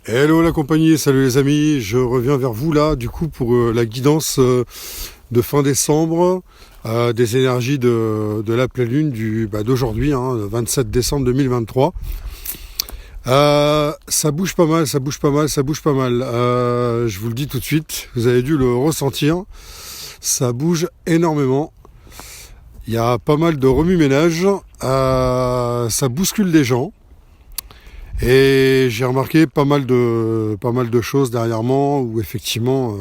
Hello la compagnie, salut les amis, je reviens vers vous là du coup pour la guidance de fin décembre des énergies de la pleine lune d'aujourd'hui, le 27 décembre 2023. Ça bouge pas mal. Je vous le dis tout de suite, vous avez dû le ressentir, ça bouge énormément. Il y a pas mal de remue-ménage, ça bouscule des gens. Et j'ai remarqué pas mal de choses dernièrement où effectivement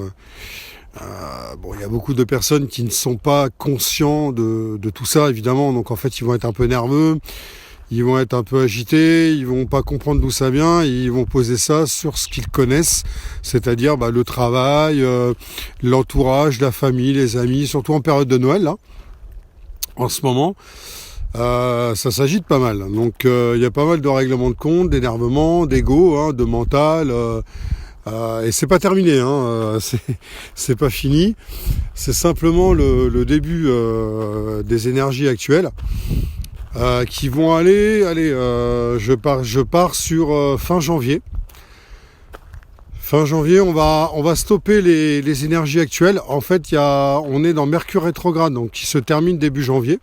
il y a beaucoup de personnes qui ne sont pas conscients de tout ça évidemment, donc en fait ils vont être un peu nerveux, ils vont être un peu agités, ils vont pas comprendre d'où ça vient, et ils vont poser ça sur ce qu'ils connaissent, c'est-à-dire le travail, l'entourage, la famille, les amis, surtout en période de Noël là, en ce moment. Ça s'agite pas mal, donc il y a pas mal de règlements de compte, d'énervement, d'ego, de mental, et c'est pas terminé, c'est pas fini, c'est simplement le début des énergies actuelles qui vont aller, je pars sur fin janvier. Fin janvier, on va stopper les énergies actuelles. En fait, on est dans Mercure rétrograde, donc qui se termine début janvier.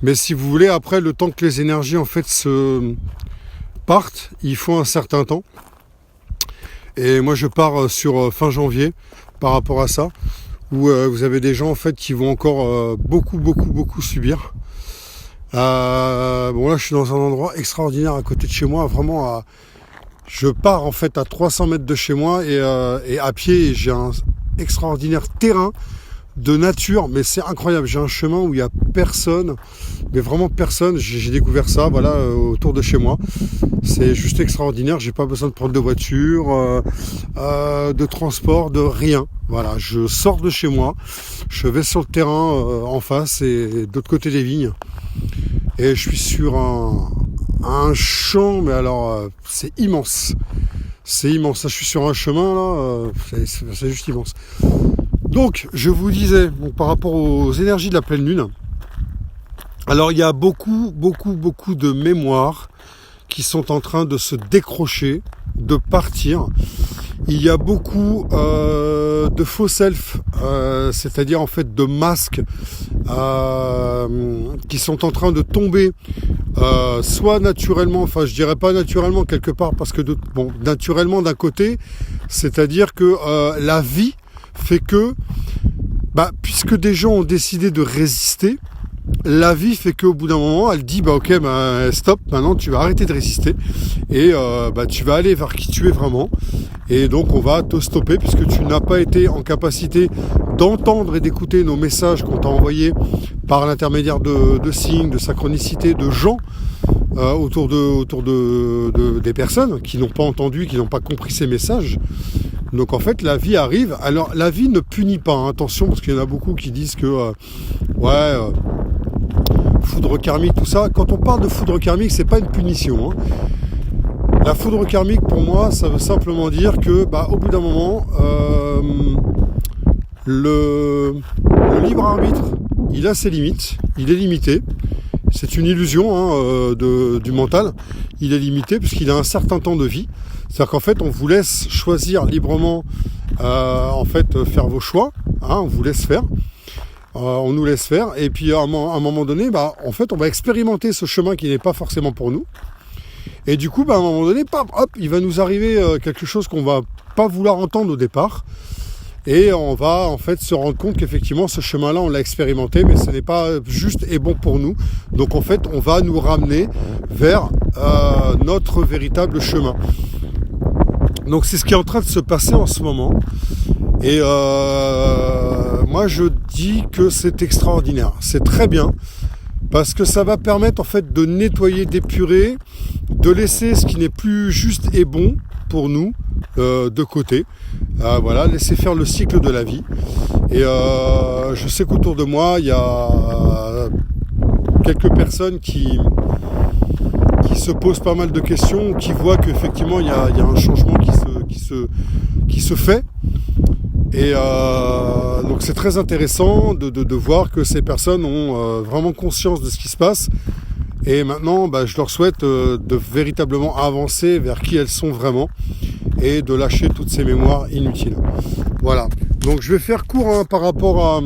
Mais si vous voulez, après, le temps que les énergies en fait se partent, il faut un certain temps. Et moi, je pars sur fin janvier par rapport à ça, où vous avez des gens en fait qui vont encore beaucoup subir. Là, je suis dans un endroit extraordinaire à côté de chez moi, vraiment. Je pars en fait à 300 mètres de chez moi et à pied, j'ai un extraordinaire terrain de nature, mais c'est incroyable. J'ai un chemin où il n'y a personne, mais vraiment personne. J'ai découvert ça, autour de chez moi. C'est juste extraordinaire. J'ai pas besoin de prendre de voiture, de transport, de rien. Voilà, je sors de chez moi, je vais sur le terrain en face et de l'autre côté des vignes, et je suis sur un champ, mais alors c'est immense. C'est immense. Là, je suis sur un chemin là, c'est juste immense. Donc, je vous disais, par rapport aux énergies de la pleine lune, alors il y a beaucoup de mémoires qui sont en train de se décrocher, de partir. Il y a beaucoup de faux self, c'est-à-dire en fait de masques qui sont en train de tomber, soit naturellement, enfin je dirais pas naturellement quelque part, parce que naturellement d'un côté, c'est-à-dire que la vie fait que, puisque des gens ont décidé de résister, la vie fait qu'au bout d'un moment, elle dit stop, maintenant tu vas arrêter de résister et tu vas aller vers qui tu es vraiment, et donc on va te stopper puisque tu n'as pas été en capacité d'entendre et d'écouter nos messages qu'on t'a envoyés par l'intermédiaire de signes, de synchronicité, de gens autour des personnes qui n'ont pas entendu, qui n'ont pas compris ces messages. Donc en fait la vie arrive. Alors la vie ne punit pas, attention, parce qu'il y en a beaucoup qui disent que foudre karmique, tout ça. Quand on parle de foudre karmique, c'est pas une punition. La foudre karmique pour moi, ça veut simplement dire que au bout d'un moment, le libre arbitre, il a ses limites, il est limité. C'est une illusion du mental. Il est limité puisqu'il a un certain temps de vie. C'est-à-dire qu'en fait, on vous laisse choisir librement, faire vos choix. On vous laisse faire. On nous laisse faire. Et puis, à un moment donné, en fait, on va expérimenter ce chemin qui n'est pas forcément pour nous. Et du coup, à un moment donné, il va nous arriver quelque chose qu'on va pas vouloir entendre au départ. Et on va en fait se rendre compte qu'effectivement ce chemin-là on l'a expérimenté, mais ce n'est pas juste et bon pour nous. Donc en fait on va nous ramener vers notre véritable chemin. Donc c'est ce qui est en train de se passer en ce moment. Et moi je dis que c'est extraordinaire, c'est très bien. Parce que ça va permettre en fait de nettoyer, d'épurer, de laisser ce qui n'est plus juste et bon pour nous de côté. Laisser faire le cycle de la vie. Et je sais qu'autour de moi, il y a quelques personnes qui se posent pas mal de questions, qui voient qu'effectivement il y a un changement qui se fait. Et donc c'est très intéressant de voir que ces personnes ont vraiment conscience de ce qui se passe. Et maintenant, je leur souhaite de véritablement avancer vers qui elles sont vraiment. et de lâcher toutes ces mémoires inutiles. Voilà. Donc je vais faire court par rapport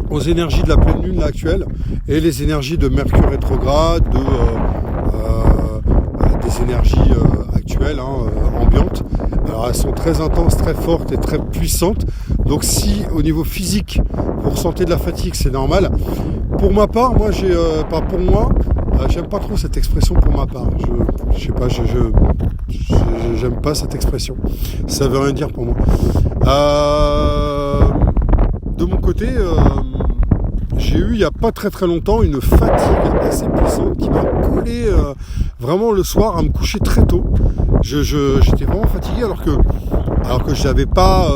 aux énergies de la pleine lune là, actuelle et les énergies de Mercure rétrograde, des énergies actuelles, ambiantes. Alors elles sont très intenses, très fortes et très puissantes. Donc si au niveau physique vous ressentez de la fatigue, c'est normal. Pour ma part, moi j'aime pas trop cette expression pour ma part. Je sais pas, j'aime pas cette expression. Ça veut rien dire pour moi. De mon côté, j'ai eu il n'y a pas très très longtemps une fatigue assez puissante qui m'a collé vraiment le soir à me coucher très tôt. J'étais vraiment fatigué alors que je n'avais pas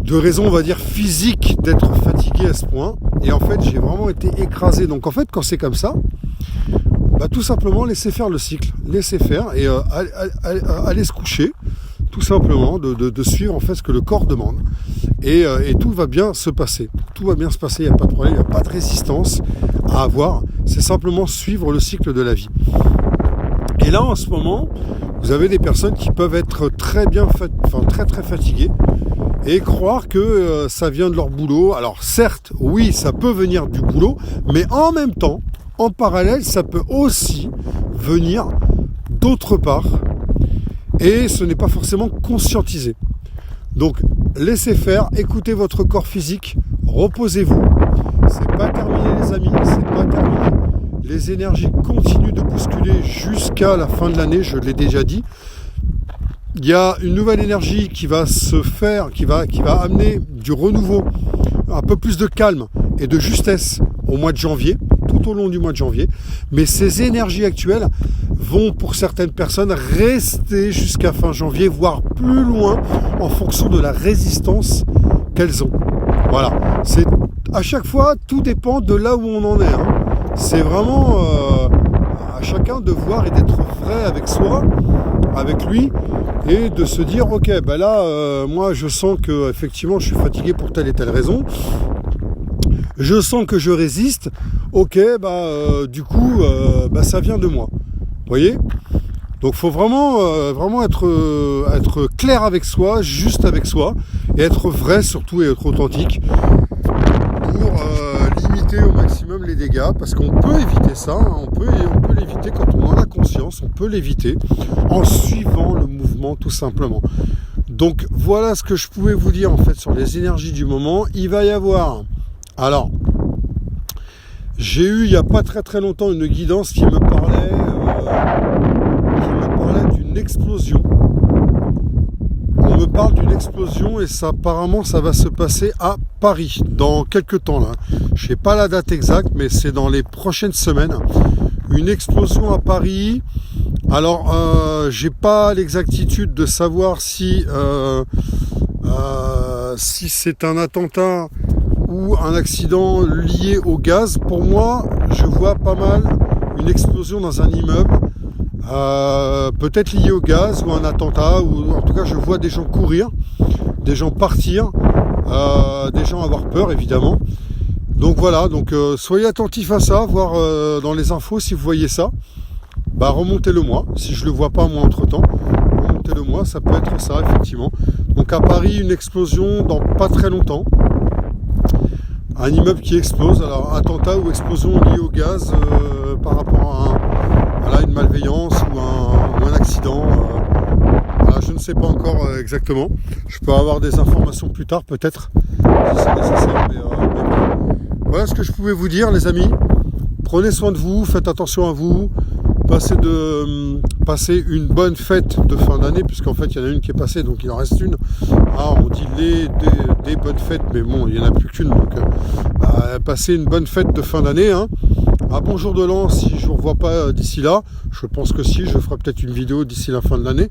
de raison, on va dire, physique d'être fatigué à ce point. Et en fait, j'ai vraiment été écrasé. Donc en fait, quand c'est comme ça, tout simplement laisser faire le cycle, laisser faire et aller se coucher, tout simplement, de suivre en fait ce que le corps demande. Et tout va bien se passer. Tout va bien se passer, il n'y a pas de problème, il n'y a pas de résistance à avoir. C'est simplement suivre le cycle de la vie. Et là, en ce moment, vous avez des personnes qui peuvent être très très fatiguées et croire que ça vient de leur boulot. Alors certes, oui, ça peut venir du boulot, mais en même temps, en parallèle, ça peut aussi venir d'autre part. Et ce n'est pas forcément conscientisé. Donc, laissez faire, écoutez votre corps physique, reposez-vous. C'est pas terminé les amis, c'est pas terminé. Les énergies continuent de bousculer jusqu'à la fin de l'année, je l'ai déjà dit. Il y a une nouvelle énergie qui va se faire, qui va amener du renouveau, un peu plus de calme et de justesse au mois de janvier, tout au long du mois de janvier. Mais ces énergies actuelles vont pour certaines personnes rester jusqu'à fin janvier, voire plus loin, en fonction de la résistance qu'elles ont. Voilà, c'est à chaque fois, tout dépend de là où on en est. C'est vraiment à chacun de voir et d'être vrai avec soi, avec lui, et de se dire ok, là, moi je sens que effectivement je suis fatigué pour telle et telle raison. Je sens que je résiste. Ok, du coup, ça vient de moi. Vous voyez ? Donc faut vraiment être clair avec soi, juste avec soi, et être vrai surtout et être authentique pour limiter au maximum les dégâts, parce qu'on peut éviter ça, on peut l'éviter quand on en a conscience, on peut l'éviter en suivant le mouvement tout simplement. Donc voilà ce que je pouvais vous dire en fait sur les énergies du moment. Il va y avoir, alors j'ai eu il n'y a pas très très longtemps une guidance qui me parlait d'une explosion. On me parle d'une explosion et ça apparemment ça va se passer à Paris dans quelques temps là. Je sais pas la date exacte, mais c'est dans les prochaines semaines. Une explosion à Paris. Alors j'ai pas l'exactitude de savoir si c'est un attentat ou un accident lié au gaz. Pour moi, je vois pas mal une explosion dans un immeuble, peut-être lié au gaz ou un attentat, ou en tout cas je vois des gens courir, des gens partir, des gens avoir peur évidemment. Donc voilà, soyez attentifs à ça, voir dans les infos si vous voyez ça. Remontez-le moi, si je le vois pas moi entre temps, remontez-le moi, ça peut être ça effectivement. Donc à Paris, une explosion dans pas très longtemps. Un immeuble qui explose, alors attentat ou explosion liée au gaz par rapport à une malveillance ou un accident. Je ne sais pas encore exactement. Je peux avoir des informations plus tard peut-être, si c'est nécessaire. Mais voilà ce que je pouvais vous dire les amis. Prenez soin de vous, faites attention à vous. Passez une bonne fête de fin d'année, puisqu'en fait il y en a une qui est passée, donc il en reste une. On dit des bonnes fêtes, mais bon, il n'y en a plus qu'une, donc passez une bonne fête de fin d'année. Bon jour de l'an, si je ne vous revois pas d'ici là, je pense que si, je ferai peut-être une vidéo d'ici la fin de l'année.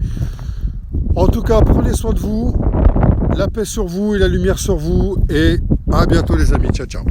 En tout cas, prenez soin de vous, la paix sur vous et la lumière sur vous, et à bientôt les amis, ciao ciao.